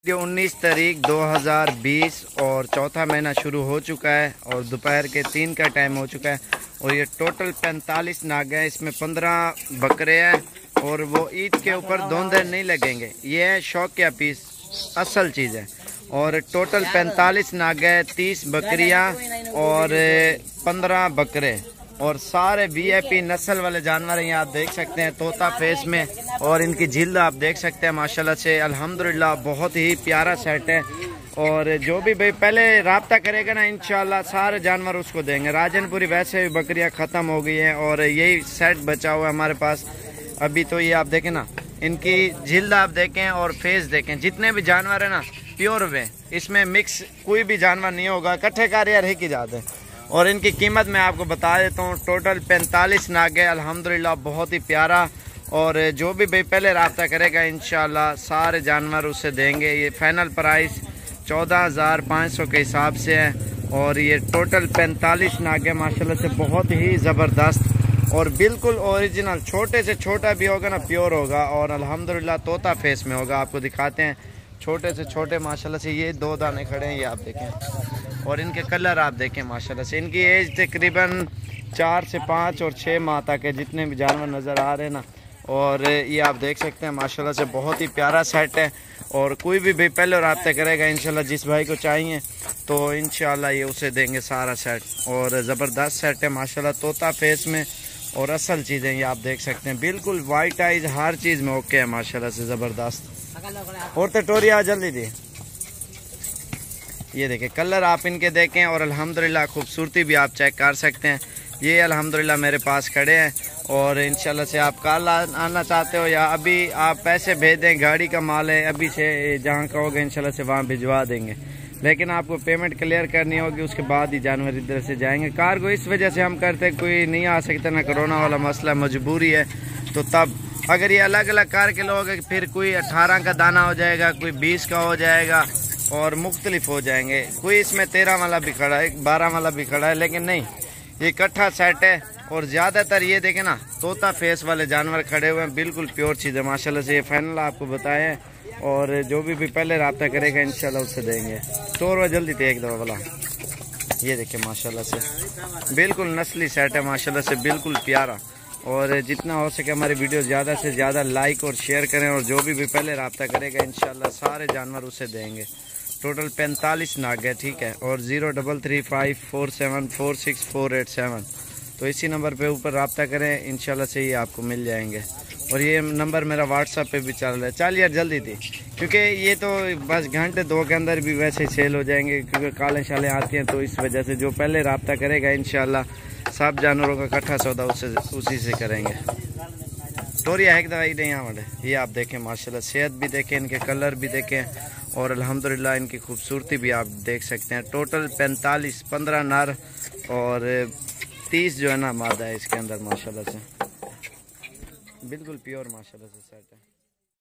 ये 19 तारीख 2020 और चौथा महीना शुरू हो चुका है और दोपहर के 3 का टाइम हो चुका है और ये टोटल 45 नाग हैं। इसमें 15 बकरे हैं और वो ईद के ऊपर धोंधे नहीं लगेंगे। ये है शौकिया पीस, असल चीज़ है। और टोटल 45 नाग है, 30 बकरियां और 15 बकरे और सारे वीआईपी नस्ल वाले जानवर हैं। आप देख सकते हैं तोता फेस में और इनकी जिल्द आप देख सकते हैं माशाल्लाह से अल्हम्दुलिल्लाह बहुत ही प्यारा सेट है। और जो भी भाई पहले राब्ता करेगा ना इंशाल्लाह सारे जानवर उसको देंगे। राजनपुरी वैसे भी बकरियां ख़त्म हो गई हैं और यही सेट बचा हुआ है हमारे पास अभी। तो ये आप देखें ना, इनकी जिल्द आप देखें और फेस देखें। जितने भी जानवर है ना प्योर वे, इसमें मिक्स कोई भी जानवर नहीं होगा, इकट्ठे कार्य रह की जाते हैं। और इनकी कीमत मैं आपको बता देता हूँ, टोटल 45 नाग है अल्हम्दुलिल्लाह बहुत ही प्यारा। और जो भी भाई पहले रब्ता करेगा इंशाल्लाह सारे जानवर उसे देंगे। ये फाइनल प्राइस 14,500 के हिसाब से है और ये टोटल 45 नाग है माशाल्लाह से बहुत ही ज़बरदस्त और बिल्कुल ओरिजिनल। छोटे से छोटा भी होगा ना प्योर होगा और अल्हम्दुलिल्लाह तोता फेस में होगा। आपको दिखाते हैं छोटे से छोटे माशाल्लाह से ये 2 दाने खड़े हैं, ये आप देखें। और इनके कलर आप देखें माशाल्लाह से। इनकी एज तकरीबन 4 से 5 और 6 माह तक है जितने भी जानवर नज़र आ रहे हैं ना। और ये आप देख सकते हैं माशाल्लाह से बहुत ही प्यारा सेट है। और कोई भी भाई पहले रब्ता करेगा इंशाल्लाह जिस भाई को चाहिए तो इंशाल्लाह ये उसे देंगे सारा सेट। और ज़बरदस्त सेट है माशाल्लाह तोता फेस में और असल चीज़ें ये आप देख सकते हैं बिल्कुल वाइट आइज हर चीज़ में ओके है माशाल्लाह से ज़बरदस्त। और तो टोरिया जल्दी दी, ये देखें कलर आप इनके देखें और अल्हम्दुलिल्लाह खूबसूरती भी आप चेक कर सकते हैं। ये अल्हम्दुलिल्लाह मेरे पास खड़े हैं और इंशाल्लाह से आप कल आना चाहते हो या अभी आप पैसे भेज दें, गाड़ी का माल है अभी से जहाँ कहोगे इंशाल्लाह से वहाँ भिजवा देंगे। लेकिन आपको पेमेंट क्लियर करनी होगी, उसके बाद ही जानवर इधर से जाएंगे। कार्गो इस वजह से हम करते हैं, कोई नहीं आ सकता ना, कोरोना वाला मसला मजबूरी है। तो तब अगर ये अलग अलग कार के लोग फिर कोई 18 का दाना हो जाएगा, कोई 20 का हो जाएगा और मुख्तलिफ हो जाएंगे। कोई इसमें 13 वाला भी खड़ा है, 12 वाला भी खड़ा है, लेकिन नहीं ये इकट्ठा सेट है। और ज़्यादातर ये देखें ना तोता फेस वाले जानवर खड़े हुए हैं, बिल्कुल प्योर चीज़ है माशाल्लाह से। ये फाइनल आपको बताएं और जो भी पहले रब्ता करेगा इंशाल्लाह उससे देंगे। तो जल्दी थे एक दफ़ा वाला, ये देखें माशाल्लाह से बिल्कुल नस्ली सेट है माशाल्लाह से बिल्कुल प्यारा। और जितना हो सके हमारी वीडियो ज़्यादा से ज़्यादा लाइक और शेयर करें और जो भी पहले रब्ता करेगा इंशाल्लाह सारे जानवर उसे देंगे। टोटल 45 नाग है, ठीक है। और 0335474648 तो इसी नंबर पे ऊपर रब्ता करें इंशाल्लाह से ही आपको मिल जाएंगे। और ये नंबर मेरा व्हाट्सएप पे भी चल रहा है। चल यार जल्दी थी, क्योंकि ये तो बस घंटे 2 के अंदर भी वैसे सेल हो जाएंगे, क्योंकि काले शाले आती हैं। तो इस वजह से जो पहले रब्ता करेगा इंशाल्लाह सब जानवरों का इकट्ठा सौदा उसी से करेंगे। तोरिया है दवाई नहीं हमारे। ये आप देखें माशाल्लाह सेहत भी देखें, इनके कलर भी देखें और अल्हम्दुलिल्लाह इनकी खूबसूरती भी आप देख सकते हैं। टोटल 45, 15 नर और 30 जो है ना मादा है इसके अंदर माशाल्लाह से, बिल्कुल प्योर माशाल्लाह से सेट है।